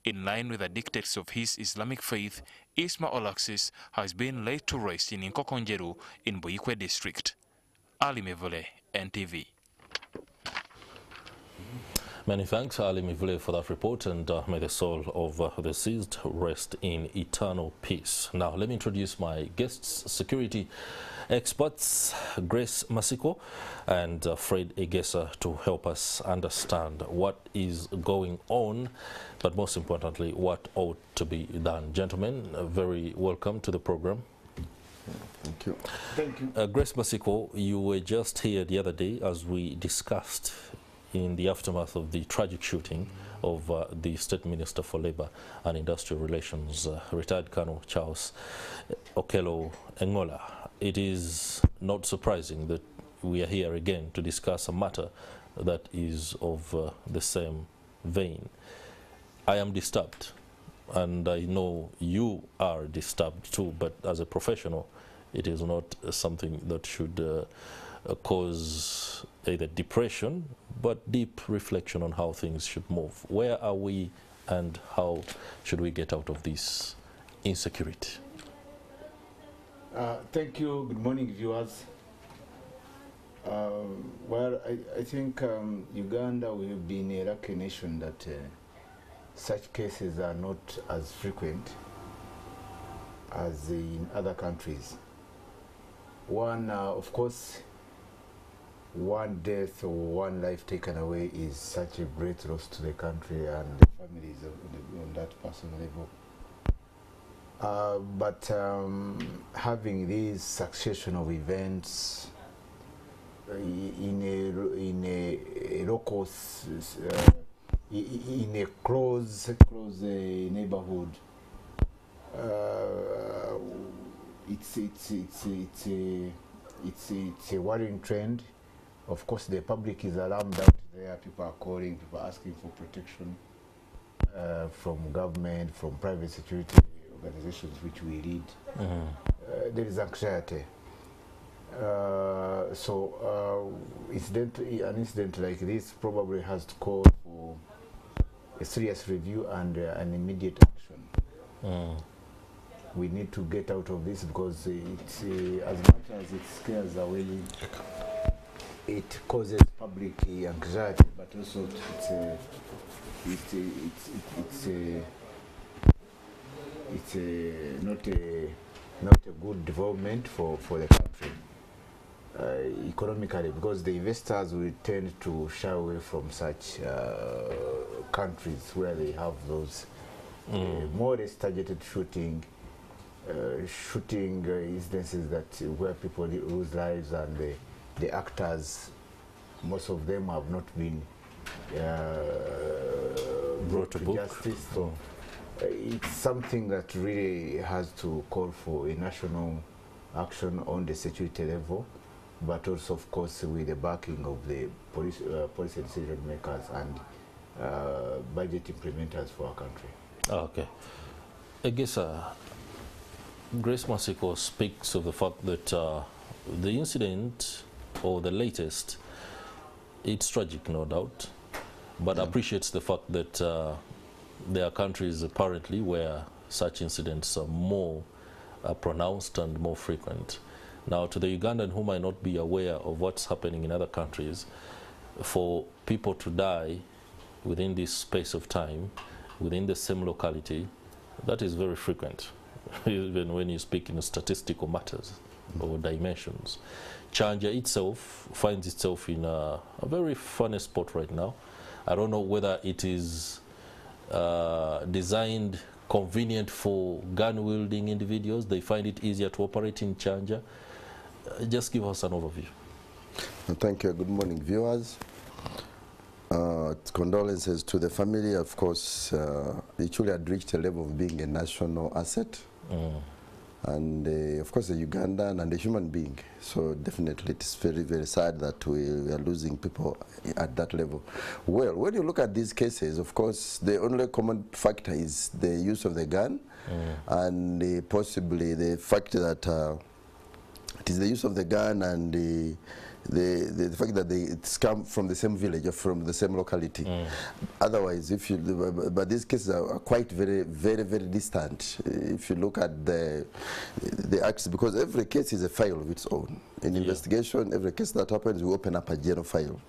In line with the dictates of his Islamic faith, Isma Olaxes has been laid to rest in Nkokonjeru in Buyikwe district. Ali Mevule, NTV. Many thanks, Ali Mivule, for that report, and may the soul of the deceased rest in eternal peace. Now, let me introduce my guests, security experts, Grace Matsiko and Fred Egesa, to help us understand what is going on, but most importantly, what ought to be done. Gentlemen, very welcome to the program. Thank you. Thank you. Grace Matsiko, you were just here the other day as we discussed in the aftermath of the tragic shooting of the State Minister for Labour and Industrial Relations, retired Colonel Charles Okello Engola. It is not surprising that we are here again to discuss a matter that is of the same vein. I am disturbed, and I know you are disturbed too, but as a professional, it is not something that should cause either depression, but deep reflection on how things should move. Where are we and how should we get out of this insecurity? Thank you. Good morning, viewers. Well, I think Uganda, we have been a lucky nation that such cases are not as frequent as in other countries. One, of course, one death or one life taken away is such a great loss to the country and the families on that personal level. But having this succession of events in a local, in a close neighborhood, it's a worrying trend. Of course, the public is alarmed out there. People are calling, people are asking for protection from government, from private security organizations, which we lead. There is anxiety. So an incident like this probably has to call for a serious review and an immediate action. We need to get out of this because it's, as much as it scares away, it causes public anxiety, but also it's not a good development for the country economically, because the investors will tend to shy away from such countries where they have those more or less targeted shooting instances that where people lose lives, and the actors, most of them have not been brought to justice. So it's something that really has to call for a national action on the security level, but also, of course, with the backing of the policy decision makers and budget implementers for our country. Okay. I guess Grace Matsiko speaks of the fact that the incident, or the latest, it's tragic, no doubt, but appreciates the fact that there are countries apparently where such incidents are more pronounced and more frequent. Now, to the Ugandan who might not be aware of what's happening in other countries, for people to die within this space of time, within the same locality, that is very frequent, even when you speak in statistical matters or dimensions. Kyanja itself finds itself in a very funny spot right now. I don't know whether it is designed convenient for gun-wielding individuals. They find it easier to operate in Kyanja. Just give us an overview. Thank you. Good morning, viewers. Condolences to the family. Of course, Ichuli had reached a level of being a national asset. And of course a Ugandan and a human being. So definitely it's very, very sad that we are losing people at that level. Well, when you look at these cases, of course, the only common factor is the use of the gun and possibly the fact that it is the use of the gun and the fact that it's come from the same village or from the same locality. Otherwise, if you, but these cases are quite very distant. If you look at the acts, because every case is a file of its own. In investigation, every case that happens, we open up a general file,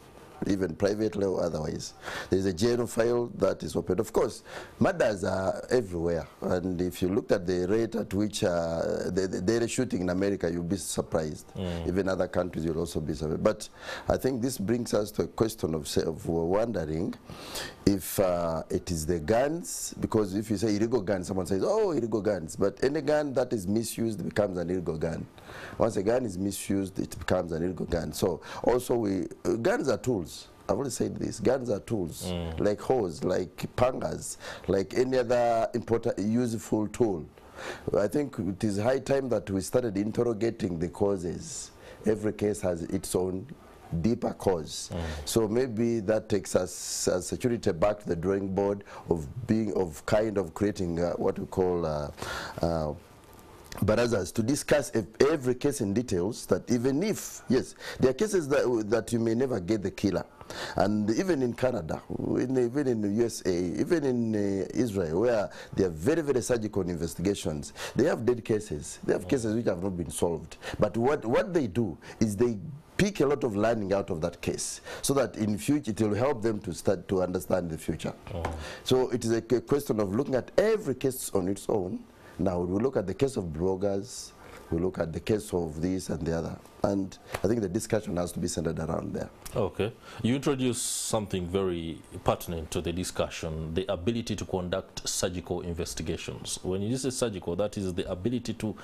even privately or otherwise. There's a general file that is open. Of course, murders are everywhere, and if you looked at the rate at which the daily shooting in America, you'll be surprised. Even other countries, you'll also be surprised. But I think this brings us to a question of wondering if it is the guns, because if you say illegal guns, someone says, oh, illegal guns. But any gun that is misused becomes an illegal gun. Once a gun is misused, it becomes an illegal gun. So also guns are tools. I've already said this. Guns are tools, like hoes, like pangas, like any other important, useful tool. I think it is high time that we started interrogating the causes. Every case has its own deeper cause. So maybe that takes us as security back to the drawing board of creating what we call barazas, to discuss every case in details, that even if, yes, there are cases that you may never get the killer. And even in Canada, even in the USA, even in Israel, where there are very surgical investigations, they have dead cases. They have cases which have not been solved. But what they do is they pick a lot of learning out of that case, so that in future it will help them to start to understand the future. So it is a question of looking at every case on its own. Now we look at the case of bloggers, we look at the case of this and the other, and I think the discussion has to be centered around there. Okay. You introduced something very pertinent to the discussion, the ability to conduct surgical investigations. When you say surgical, that is the ability to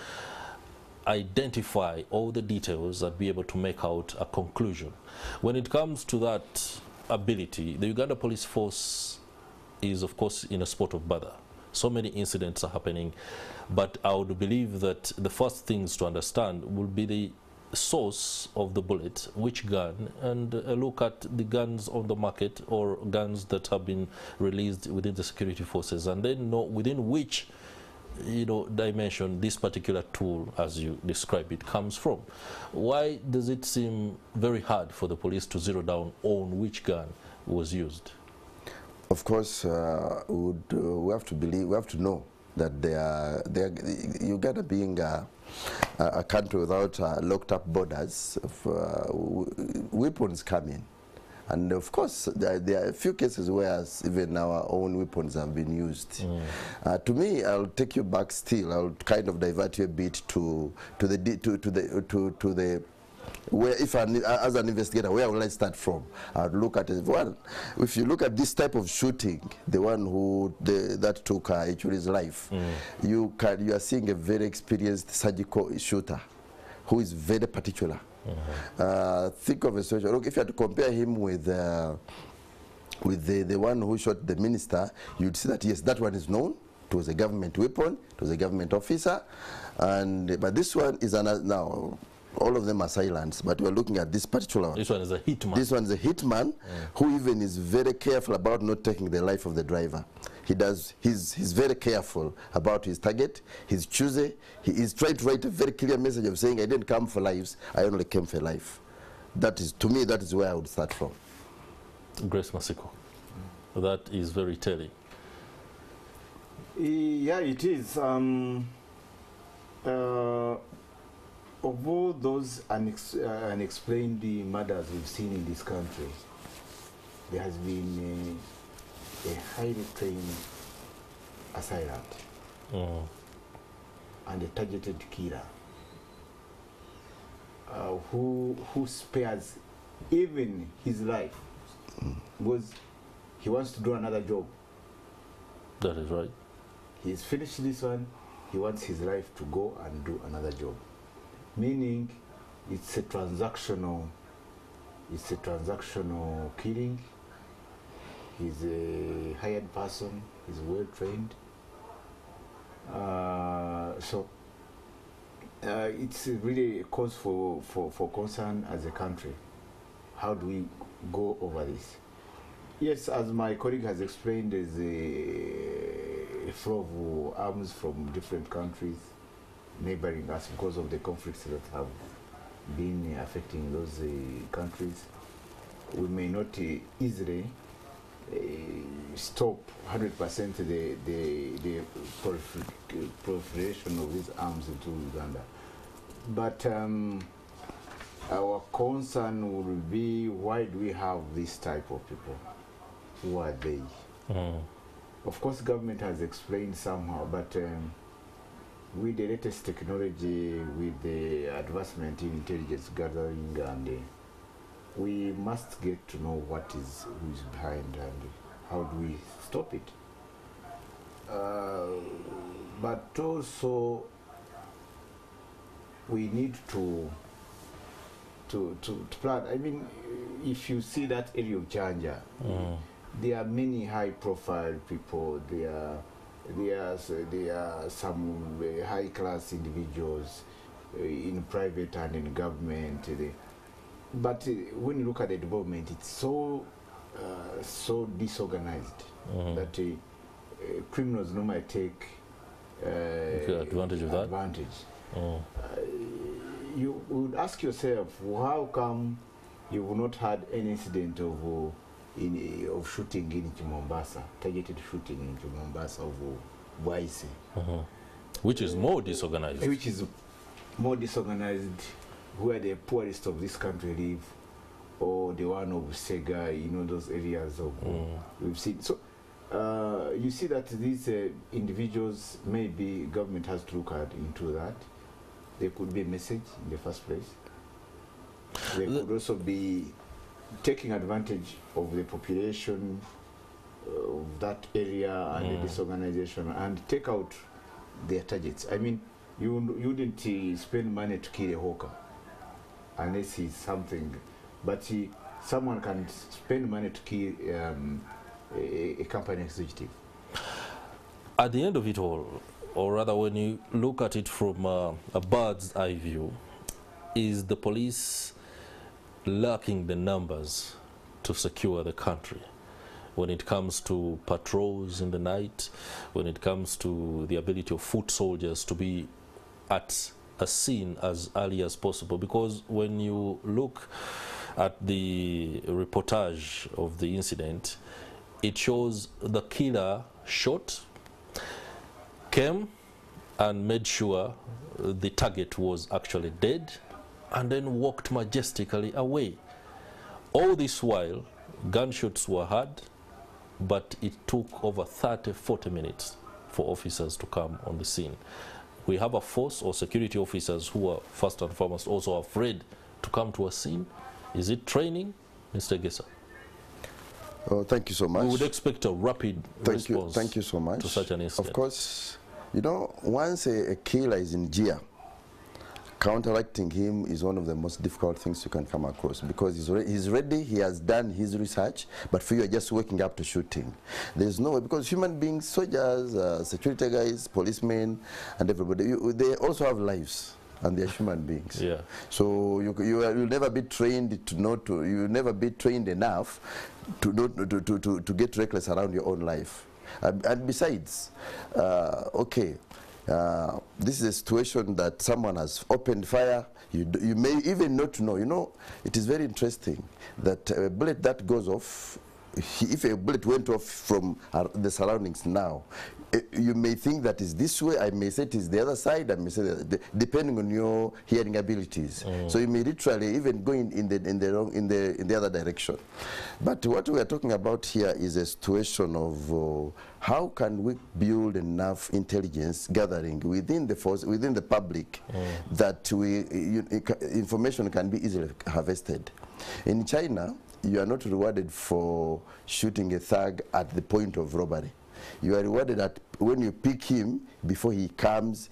identify all the details and be able to make out a conclusion. When it comes to that ability, the Uganda Police Force is, of course, in a spot of bother. So many incidents are happening, but I would believe that the first things to understand will be the source of the bullet, which gun, and look at the guns on the market or guns that have been released within the security forces, and then know within which dimension this particular tool, as you describe it, comes from. Why does it seem very hard for the police to zero down on which gun was used? Of course, we have to believe, we have to know that Uganda being a country without locked up borders, weapons come in. And of course, there are a few cases where even our own weapons have been used. To me, I'll take you back still. I'll kind of divert you a bit to the where, if as an investigator, where will I start from? I'll look at it. Well, if you look at this type of shooting, the one that took Ichuli's life, you are seeing a very experienced surgical shooter who is very particular. Think of a situation. Look, if you had to compare him with the one who shot the minister, you'd see that yes, that one is known. It was a government weapon. It was a government officer, but this one is now. All of them are silenced, but we're looking at this particular one. This one is a hitman. This one is a hitman who even is very careful about not taking the life of the driver. He's very careful about his target, his choosing. He is trying to write a very clear message of saying, I didn't come for lives, I only came for life. That is, to me, that is where I would start from. Grace Matsiko, that is very telling. Yeah, it is. Of all those unexplained murders we've seen in this country, there has been a highly trained assailant and a targeted killer who spares even his life because he wants to do another job. That is right. He's finished this one, he wants his life to go and do another job. Meaning, it's a transactional killing. He's a hired person. He's well trained. So it's really a cause for concern as a country. How do we go over this? Yes, as my colleague has explained, there's a flow of arms from different countries neighboring us because of the conflicts that have been affecting those countries. We may not easily stop 100% the proliferation of these arms into Uganda. But our concern will be, why do we have this type of people? Who are they? Of course, government has explained somehow, but with the latest technology, with the advancement in intelligence gathering, and we must get to know who is behind and how do we stop it. But also, we need to plan. I mean, if you see that area of Kyanja, there are many high-profile people. There are some high-class individuals in private and in government. But when you look at the development, it's so disorganized that criminals normally take advantage of that. You would ask yourself, how come you have not had any incident of shooting in Mombasa, targeted shooting in Mombasa of Buyende, which is more disorganized. Which is more disorganized, where the poorest of this country live, or the one of Sega, those areas of we've seen. So you see that these individuals, maybe government has to look into that. There could be a message in the first place. They could also be taking advantage of the population of that area and the disorganization and take out their targets. I mean, you wouldn't spend money to kill a hawker unless he's something, but someone can spend money to kill a company executive. At the end of it all, or rather when you look at it from a bird's eye view, is the police lacking the numbers to secure the country when it comes to patrols in the night, when it comes to the ability of foot soldiers to be at a scene as early as possible? Because when you look at the reportage of the incident, it shows the killer shot, came and made sure the target was actually dead, and then walked majestically away. All this while, gunshots were heard, but it took over 30-40 minutes for officers to come on the scene. We have a force or security officers who are first and foremost also afraid to come to a scene. Is it training, Mr. Egesa? Oh, thank you so much. We would expect a rapid response. Thank you so much to such an incident. Of course, once a killer is in gear, counteracting him is one of the most difficult things you can come across, because he's ready, he has done his research, but for you are just waking up to shooting. There's no way, because human beings, soldiers, security guys, policemen, and everybody, they also have lives, and they're human beings. Yeah. So you'll never be trained you'll never be trained enough to get reckless around your own life. And besides, this is a situation that someone has opened fire. You may even not know. It is very interesting that a bullet that goes off, if a bullet went off from the surroundings now, you may think that is this way, I may say it is the other side, I may say that, depending on your hearing abilities. So you may literally even go in the other direction. But what we are talking about here is a situation of how can we build enough intelligence gathering within the force, within the public, that information can be easily harvested. In China, you are not rewarded for shooting a thug at the point of robbery. You are rewarded when you pick him before he comes,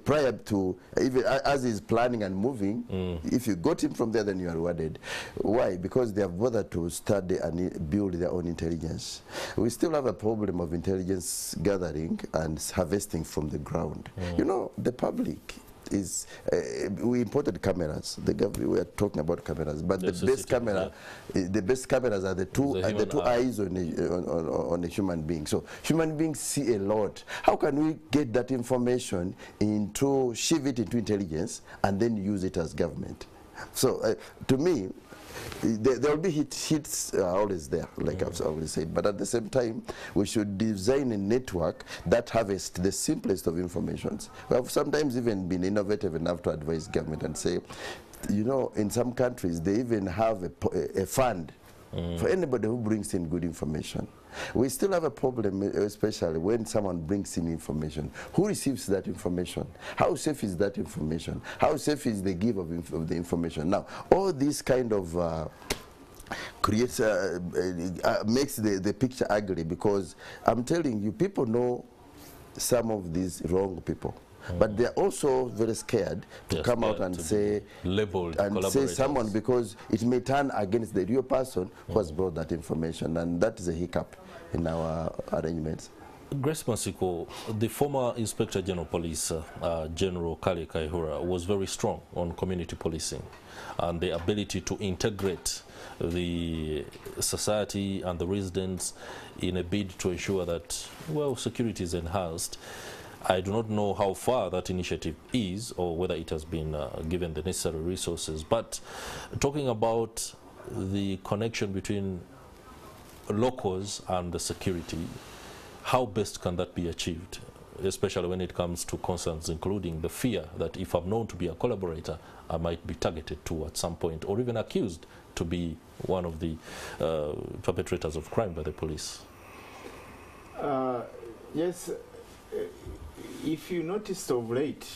prior to, even as he's planning and moving. If you got him from there, then you are rewarded. Why? Because they have bothered to study and build their own intelligence. We still have a problem of intelligence gathering and harvesting from the ground. The public is, we imported cameras. We are talking about cameras, but the best camera, the best cameras are the two eyes on a human being. So human beings see a lot. How can we get that information shift it into intelligence and then use it as government? So to me, there will be hits always there, like I've always said. But at the same time, we should design a network that harvests the simplest of informations. We have sometimes even been innovative enough to advise government and say, you know, in some countries, they even have a fund for anybody who brings in good information. We still have a problem, especially when someone brings in information. Who receives that information? How safe is that information? How safe is the give of the information? Now, all this kind of creates, makes the picture ugly, because I'm telling you, people know some of these wrong people. But they're also very scared to come out and say, labeled and say someone, because it may turn against the real person who has brought that information, and that is a hiccup in our arrangements. Grace Matsiko, the former Inspector General Police, General Kale Kaihura, was very strong on community policing and the ability to integrate the society and the residents in a bid to ensure that, well, security is enhanced. I do not know how far that initiative is or whether it has been given the necessary resources, but talking about the connection between locals and the security, how best can that be achieved, especially when it comes to concerns including the fear that if I'm known to be a collaborator, I might be targeted to at some point, or even accused to be one of the perpetrators of crime by the police? Yes. If you noticed of late,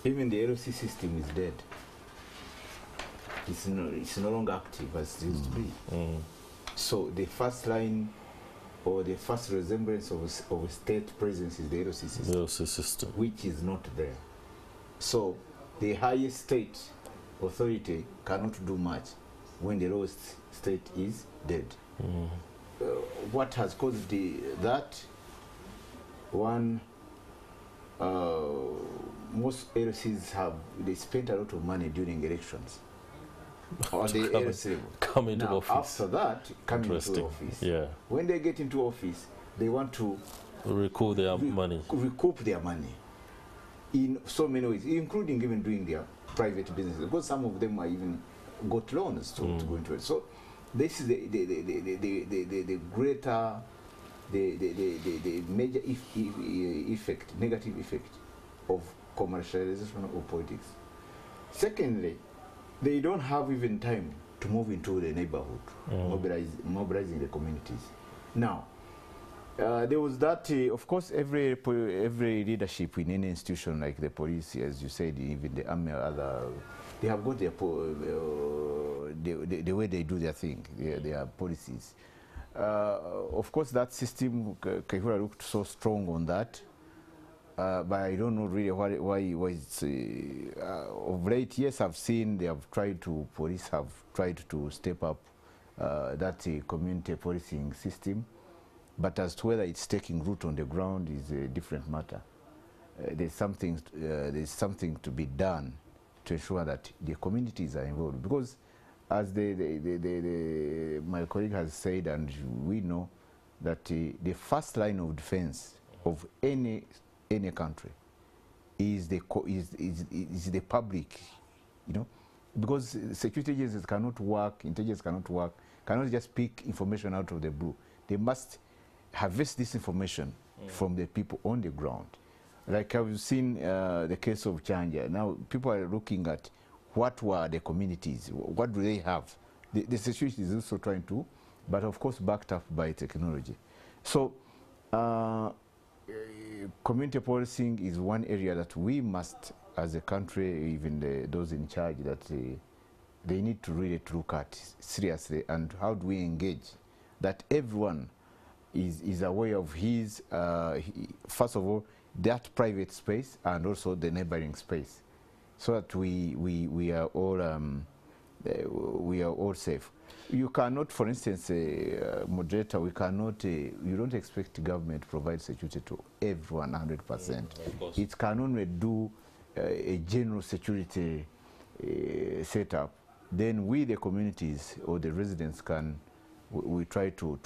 even the LOC system is dead. It's no longer active as it used to be. So the first line or the first resemblance of a state presence is the LOC system, which is not there. So the highest state authority cannot do much when the lowest state is dead. What has caused that? One, most LCs they spent a lot of money during elections. Or the come into office. After that, coming into office. Yeah. When they get into office, they want to recoup their money. Recoup their money in so many ways, including even doing their private businesses, because some of them are even got loans to go into it. So this is the greater, the major effect, negative effect of commercialization of politics. Secondly, they don't have even time to move into the neighborhood, mobilizing the communities. Now, there was that, of course, every leadership in any institution like the police, as you said, even the army or other, they have got their the way they do their thing, their policies. Of course, that system, Kaihura looked so strong on that, but I don't know really why it's, of late, yes, I've seen police have tried to step up that community policing system, but as to whether it's taking root on the ground is a different matter. There's something to be done to ensure that the communities are involved, because as my colleague has said, and we know that the first line of defense of any country is the public, you know, because security agencies cannot work, intelligence cannot work, cannot just pick information out of the blue. They must harvest this information from the people on the ground. Like I've seen the case of Kyanja. Now people are looking at what were the communities, what do they have. The security is also trying to, but of course backed up by technology. So community policing is one area that we must, as a country, even those in charge, that they need to really look at seriously. And how do we engage that everyone is aware of his, first of all, that private space and also the neighboring space, so that we are all safe. You cannot, for instance, moderator, we cannot, you don't expect government to provide security to everyone 100%. It can only do a general security setup. Then we, the communities or the residents, we try to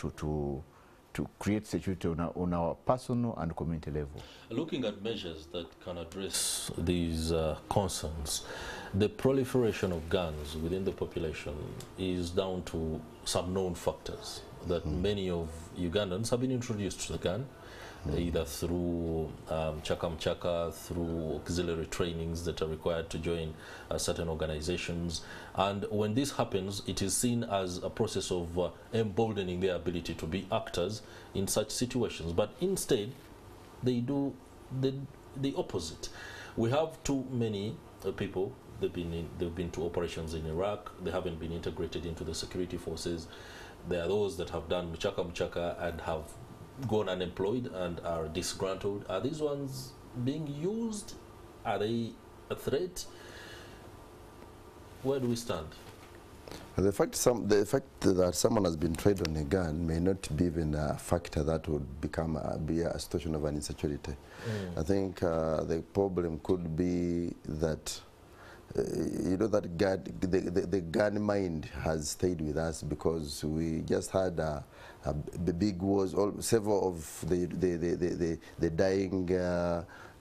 to create security on our personal and community level. Looking at measures that can address these concerns, the proliferation of guns within the population is down to some known factors that many of Ugandans have been introduced to the gun, either through chaka, through auxiliary trainings that are required to join certain organizations. And when this happens, it is seen as a process of emboldening their ability to be actors in such situations. But instead, they do the opposite. We have too many people, they've been to operations in Iraq, they haven't been integrated into the security forces. There are those that have done mchaka and have gone unemployed and are disgruntled. Are these ones being used? Are they a threat? Where do we stand? The fact that someone has been trained on a gun may not be even a factor that would be a situation of an insecurity. I think the problem could be that you know, that the gun mind has stayed with us because we just had the big wars. Several of the dying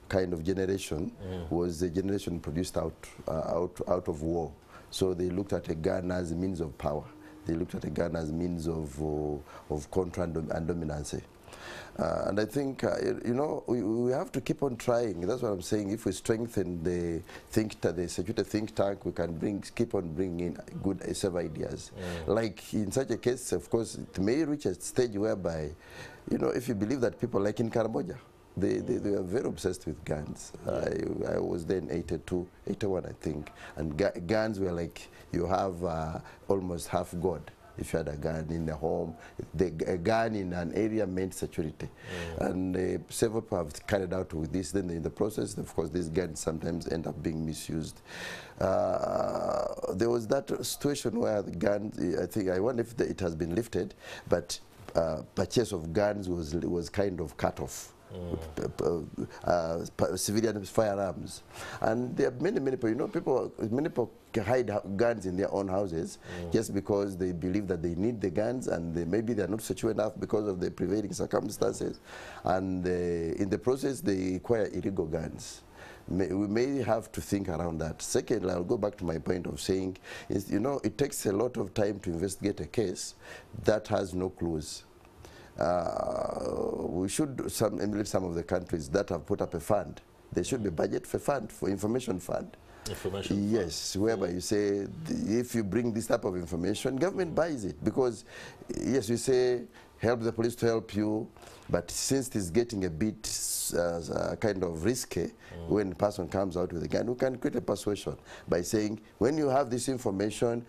kind of generation was the generation produced out of war. So they looked at a gun as a means of power. They looked at a gun as means of control and dominance. And I think, you know, we have to keep on trying. That's what I'm saying. If we strengthen the security think tank, we can keep on bringing in good several ideas. Like in such a case, of course, it may reach a stage whereby, you know, if you believe that people like in Karamoja, they were very obsessed with guns. I was there in 82, 81, I think. And guns were like, you have almost half God. If you had a gun in the home, a gun in an area meant security. And several people have carried out with this. Then in the process, of course, these guns sometimes end up being misused. There was that situation where the guns, I wonder if it has been lifted, but purchase of guns was kind of cut off. Civilian firearms, and there are many people. You know, many people hide guns in their own houses just because they believe that they need the guns, and maybe they are not secure enough because of the prevailing circumstances, and in the process they acquire illegal guns. We may have to think around that. Secondly, I'll go back to my point of saying, you know, it takes a lot of time to investigate a case that has no clues. We should emulate some of the countries that have put up a fund. There should be a budget for information fund. Yes, whereby you say, if you bring this type of information, government buys it. Because, yes, you say, help the police to help you, but since it's getting a bit kind of risky when a person comes out with a gun, we can create a persuasion by saying, when you have this information,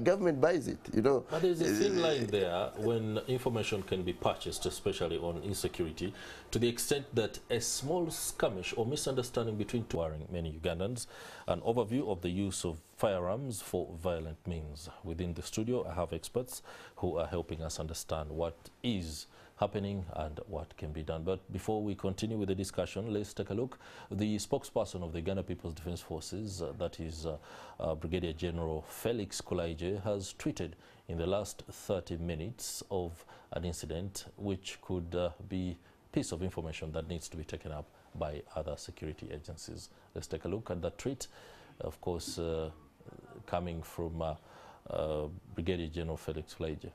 government buys it, you know. But there's a thin line there when information can be purchased, especially on insecurity, to the extent that a small skirmish or misunderstanding between two worrying many Ugandans. An overview of the use of firearms for violent means. Within the studio, I have experts who are helping us understand what is happening and what can be done. But before we continue with the discussion, let's take a look. The spokesperson of the Uganda People's Defence Forces, that is Brigadier General Felix Kaweesi, has tweeted in the last 30 minutes of an incident which could be a piece of information that needs to be taken up by other security agencies. Let's take a look at that tweet, of course, coming from Brigadier General Felix Kaweesi.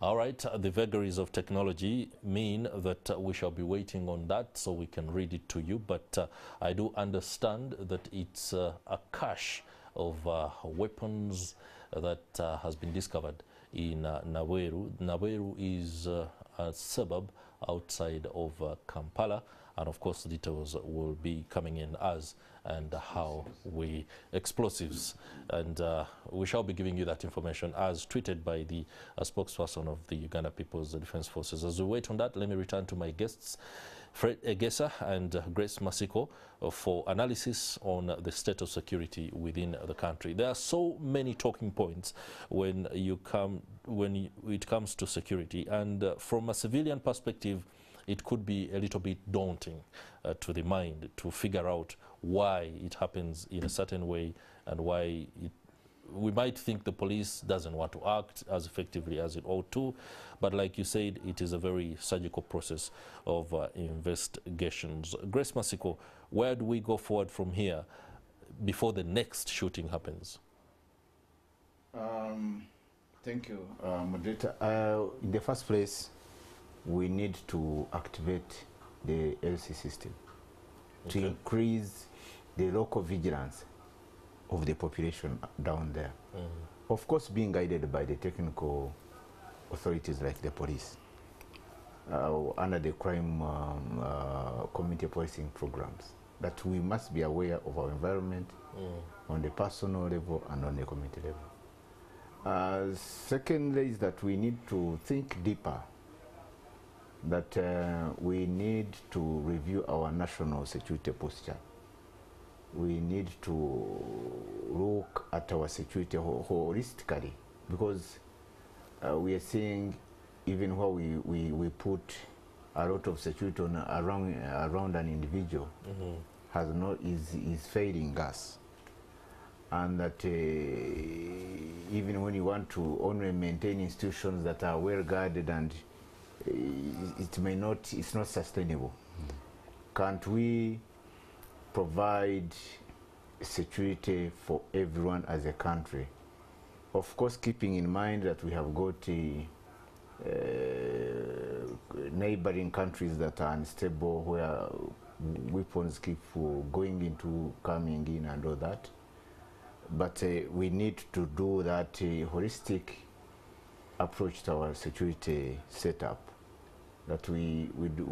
All right, the vagaries of technology mean that we shall be waiting on that so we can read it to you, but I do understand that it's a cache of weapons that has been discovered in Naweru. Naweru is a suburb outside of Kampala, and of course details will be coming in as and how explosives, and we shall be giving you that information as tweeted by the spokesperson of the Uganda People's Defence Forces. As we wait on that, let me return to my guests, Fred Egesa and Grace Matsiko, for analysis on the state of security within the country. There are so many talking points when it comes to security, and from a civilian perspective, it could be a little bit daunting to the mind to figure out why it happens in a certain way and why we might think the police doesn't want to act as effectively as it ought to, but like you said, it is a very surgical process of investigations. Grace Matsiko, where do we go forward from here before the next shooting happens? Thank you, moderator. In the first place, we need to activate the LC system to increase the local vigilance of the population down there. Of course, being guided by the technical authorities like the police under the crime community policing programs, that we must be aware of our environment on the personal level and on the community level. Secondly is that we need to think deeper, that we need to review our national security posture. We need to look at our security holistically, because we are seeing, even where we put a lot of security on around an individual, is failing us. And that even when you want to only maintain institutions that are well guarded, and it's not sustainable. Can't we provide security for everyone as a country? Of course, keeping in mind that we have got neighboring countries that are unstable, where weapons keep coming in and all that. But we need to do that holistic approach to our security setup, that we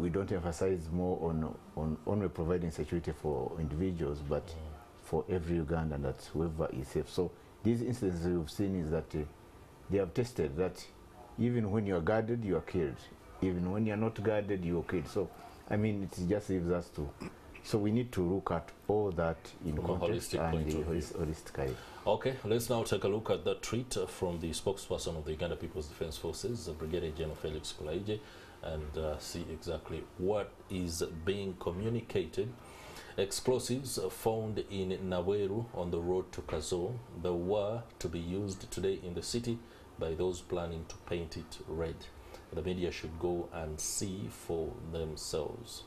don't emphasize more on only providing security for individuals, but for every Ugandan, that whoever is safe. So these instances we've seen is that they have tested that even when you are guarded, you are killed. Even when you are not guarded, you are killed. So, I mean, it just leaves us to. So we need to look at all that in context and holistically. Okay, let's now take a look at that tweet from the spokesperson of the Uganda People's Defence Forces, Brigadier General Felix Kaweesi, and see exactly what is being communicated. Explosives found in Naweru on the road to Kazo, they were to be used today in the city by those planning to paint it red. The media should go and see for themselves.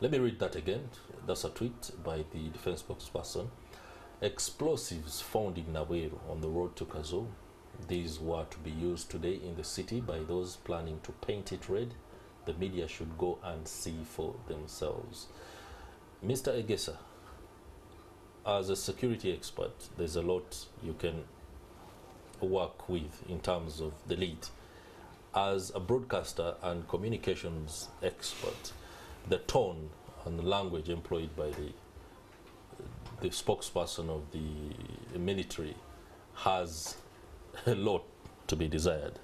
Let me read that again. That's a tweet by the defense spokesperson. Explosives found in Naweru on the road to Kazo. These were to be used today in the city by those planning to paint it red. The media should go and see for themselves. Mr. Egesa, as a security expert, there's a lot you can work with in terms of the lead. As a broadcaster and communications expert, the tone and the language employed by the spokesperson of the military has a lot to be desired.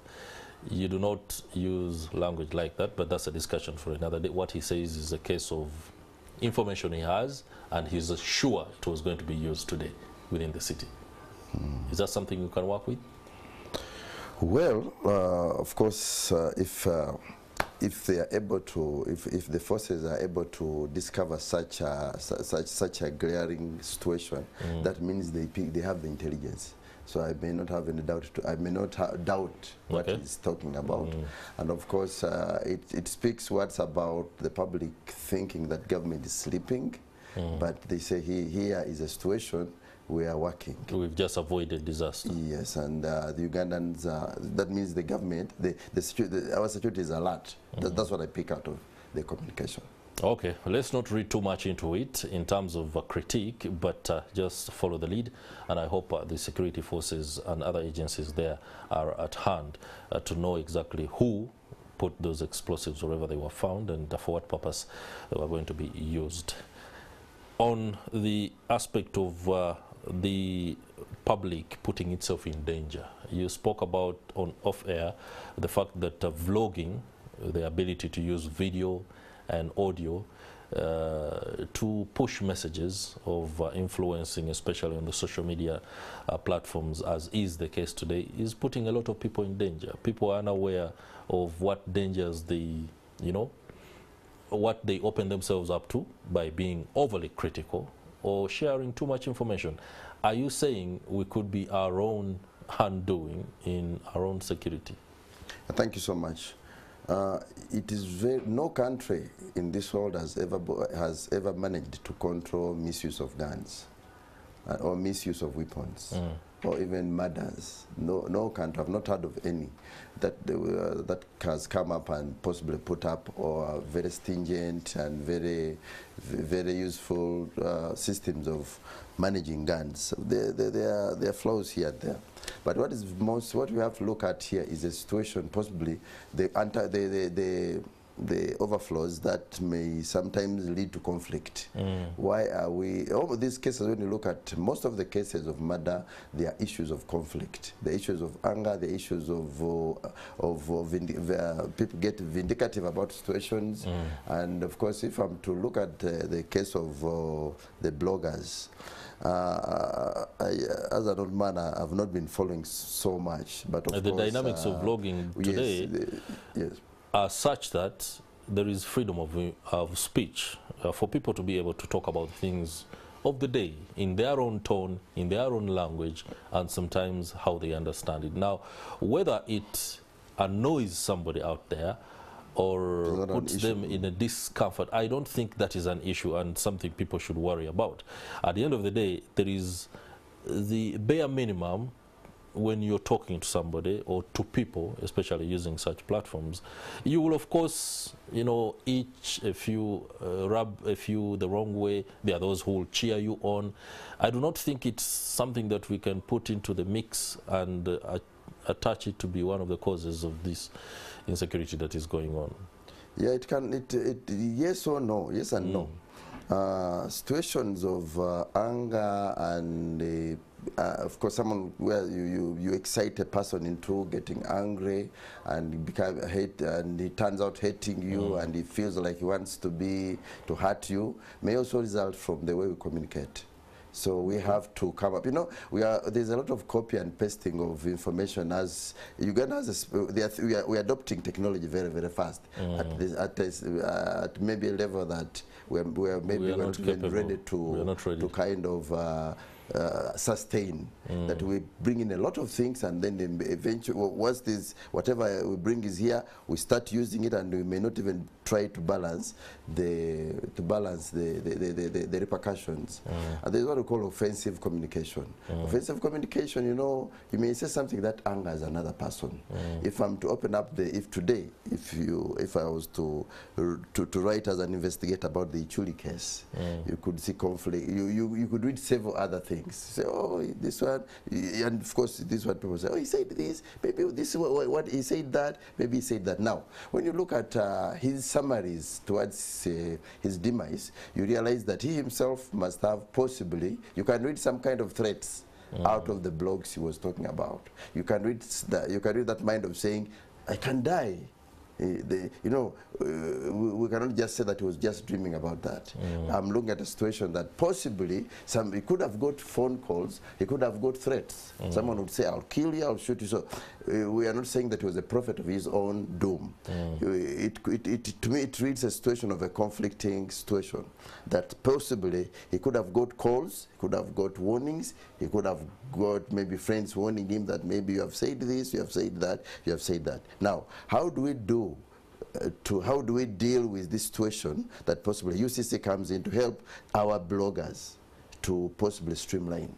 You do not use language like that, but that's a discussion for another day. What he says is a case of information he has, and he's sure it was going to be used today within the city. Is that something you can work with? Well, of course, if they are able to, if the forces are able to discover such a glaring situation, that means they have the intelligence. So I may not have any doubt. I may not doubt what he's talking about. And of course, it speaks words about the public thinking that government is sleeping, but they say here is a situation we are working. We've just avoided disaster. Yes, and the Ugandans, that means the government, our security is alert. That's what I pick out of the communication. Okay, let's not read too much into it in terms of critique, but just follow the lead. And I hope the security forces and other agencies there are at hand to know exactly who put those explosives wherever they were found and for what purpose they were going to be used. On the aspect of the public putting itself in danger, you spoke about on off-air the fact that vlogging, the ability to use video and audio to push messages of influencing, especially on the social media platforms, as is the case today, is putting a lot of people in danger. People are unaware of what dangers what they open themselves up to by being overly critical or sharing too much information. Are you saying we could be our own undoing in our own security? Thank you so much. It is no country in this world has ever managed to control misuse of guns or misuse of weapons or even murders. No country, I've not heard of any that has come up and possibly put up or very stringent and very useful systems of managing guns. There are flaws here and there. But what we have to look at here is a situation, possibly the overflows that may sometimes lead to conflict. Why are we, all of these cases, when you look at most of the cases of murder, they are issues of conflict. The issues of anger, the issues of people get vindicative about situations. And of course, if I'm to look at the case of the bloggers, as an old man, I've not been following so much. But of the course, dynamics of blogging today are such that there is freedom of speech for people to be able to talk about things of the day in their own tone, in their own language, and sometimes how they understand it. Now, whether it annoys somebody out there or puts them in a discomfort, I don't think that is an issue and something people should worry about. At the end of the day, there is the bare minimum when you're talking to somebody or to people, especially using such platforms. You will, of course, you know, if you rub a few the wrong way, there are those who will cheer you on. I do not think it's something that we can put into the mix and attach it to be one of the causes of this insecurity that is going on. Yeah, it can, yes or no, yes and no. Situations of anger and of course, someone where you excite a person into getting angry and become hate, and he turns out hating you, and he feels like he wants to hurt you, may also result from the way we communicate. So we have to come up. You know, there's a lot of copy and pasting of information. As Uganda has, we are adopting technology very, very fast at maybe a level that we are not even ready to kind of sustain. That we bring in a lot of things, and then eventually, once whatever we bring is here, we start using it, and we may not even try to balance the repercussions. And there's what we call offensive communication. Offensive communication, you know, you may say something that angers another person. If I'm to open up if I was to write as an investigator about the Ichuli case, you could see conflict. You could read several other things. Say, oh, this one, and of course, this one people say, oh, he said this, maybe this is what he said that, maybe he said that. Now, when you look at his summaries towards his demise, you realize that he himself must have possibly, you can read some kind of threats out of the blogs he was talking about. You can read that mind of saying, I can die. You know, we cannot just say that he was just dreaming about that. I'm looking at a situation that possibly he could have got phone calls, he could have got threats. Someone would say, I'll kill you, I'll shoot you. So we are not saying that he was a prophet of his own doom. To me, it reads a situation of a conflicting situation, that possibly he could have got calls, he could have got warnings, he could have got maybe friends warning him that maybe you have said this, you have said that, you have said that. Now, how do we deal with this situation that possibly UCC comes in to help our bloggers to possibly streamline,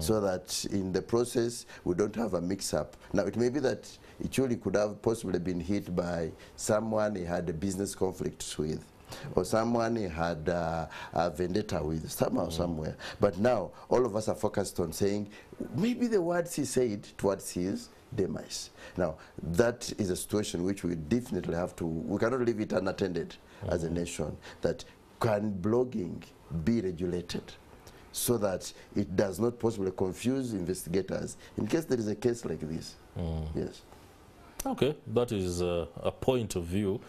so that in the process we don't have a mix-up? Now, it may be that Ichuli could have possibly been hit by someone he had a business conflict with, or someone he had a vendetta with, somehow, somewhere. But now, all of us are focused on saying, maybe the words he said towards his demise. Now, that is a situation which we definitely have to, we cannot leave it unattended as a nation. That can blogging be regulated so that it does not possibly confuse investigators in case there is a case like this? Yes. Okay, that is a point of view,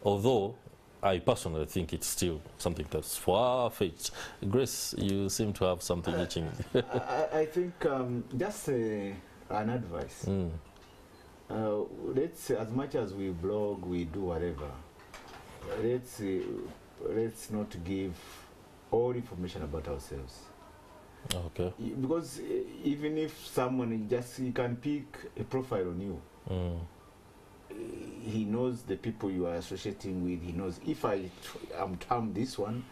although I personally think it's still something that's far-fetched. Grace, you seem to have something itching. I think just an advice. Let's, as much as we blog, we do whatever, let's not give all information about ourselves. Okay. Because even if someone he can pick a profile on you, he knows the people you are associating with. He knows if I am this one,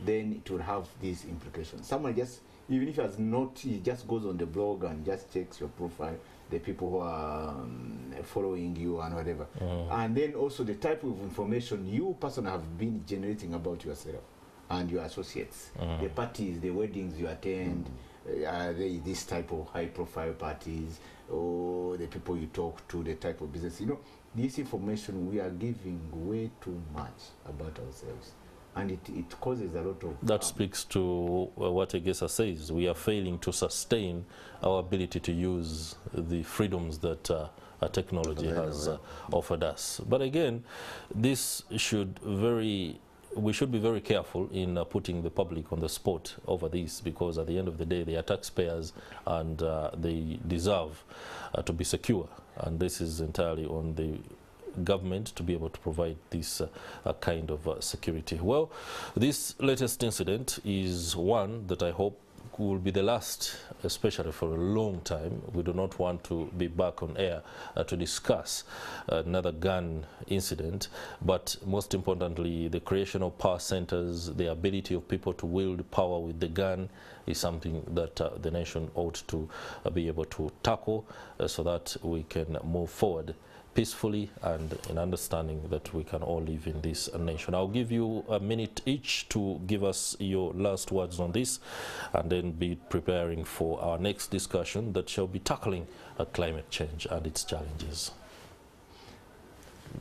then it will have these implications. Someone just, even if he has not, he just goes on the blog and just checks your profile, the people who are following you and whatever. And then also the type of information you personally have been generating about yourself and your associates. The parties, the weddings you attend, are they this type of high profile parties, or the people you talk to, the type of business. You know, this information we are giving way too much about ourselves. And it causes a lot of that speaks to what Egesa says. We are failing to sustain our ability to use the freedoms that technology has offered us. But again, this should we should be very careful in putting the public on the spot over this, because at the end of the day they are taxpayers and they deserve to be secure, and this is entirely on the government to be able to provide this kind of security. Well, this latest incident is one that I hope will be the last, especially for a long time. We do not want to be back on air to discuss another gun incident, but most importantly, the creation of power centers, the ability of people to wield power with the gun is something that the nation ought to be able to tackle so that we can move forward peacefully and in understanding that we can all live in this nation. I'll give you a minute each to give us your last words on this, and then be preparing for our next discussion that shall be tackling climate change and its challenges.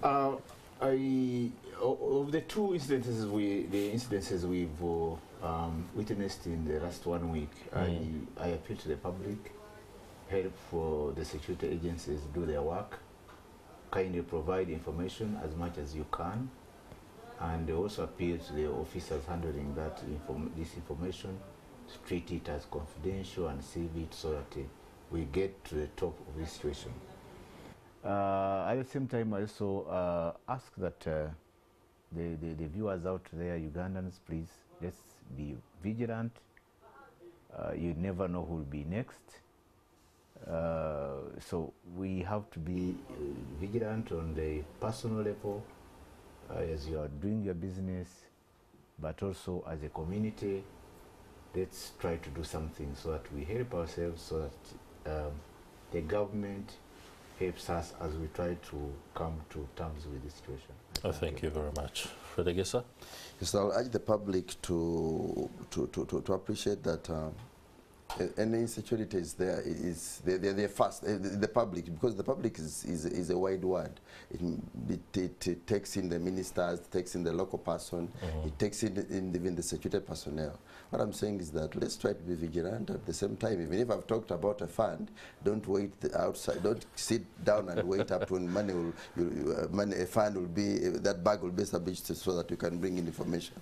Of the two incidences we've witnessed in the last 1 week, I appeal to the public, help for the security agencies do their work, kindly provide information as much as you can, and also appeal to the officers handling this information to treat it as confidential and save it so that we get to the top of this situation. At the same time, I also ask that the viewers out there, Ugandans, please, let's be vigilant. You never know who will be next. So we have to be vigilant on the personal level as you are doing your business, but also as a community. Let's try to do something so that we help ourselves, so that the government helps us as we try to come to terms with the situation. Thank you very much. Fred Egesa? Yes, I'll urge the public to appreciate that any insecurity is there. They're fast. The public, because the public is a wide word. It takes in the ministers, it takes in the local person, it takes in even the security personnel. What I'm saying is that let's try to be vigilant at the same time. Even if I've talked about a fund, don't wait outside. Don't sit down and wait up when a fund will be, that bag will be established so that you can bring in information.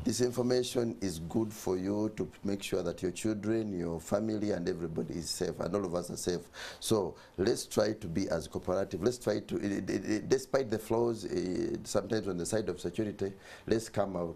This information is good for you to make sure that your children, your family, and everybody is safe, and all of us are safe. So let's try to be as cooperative. Let's try to, despite the flaws sometimes on the side of security, let's come out